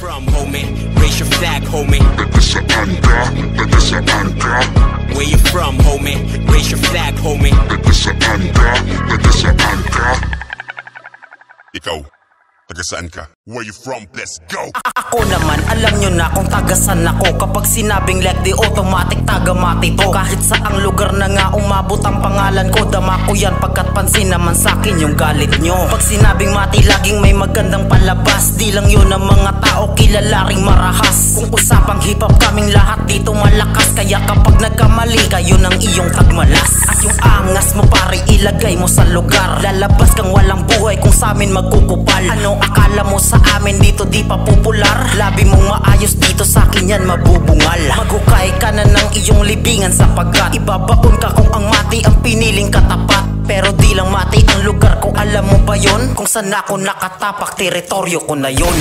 from, homie? Raise your flag, homie. Nagasaan ka? Nagasaan ka? Where you from, homie? Raise your flag, homie. Nagasaan ka? Nagasaan ka? Ikaw, taga saan ka? Where you from? Let's go! Ako naman, alam nyo na kung tagasan ako. Kapag sinabing leg di automatic taga-mati to. Kahit saang lugar na nga umabot ang pangalan ko, dama ko yan pagkat pansin naman sakin yung galit nyo. Pag sinabing mati, laging may magandang palabas. Di lang yun ang mga tao kilala ring marahas. Kung usapang hip-hop kaming lahat dito malakas. Kaya kapag nagkamali kayo ng iyong tagmalas. At yung angas mo pare ilagay mo sa lugar. Lalabas kang walang buhay kung sa amin magkukupal. Ano akala mo sa amin dito di pa popular? Labi mong maayos dito sa akin yan mabubungal. Maghukay ka na ng iyong libingan sapagkat ibabaon ka kung ang mati ang piniling katapat. Pero di lang mati ang lugar ko, alam mo ba yon? Kung saan ako nakatapak, teritoryo ko na yon.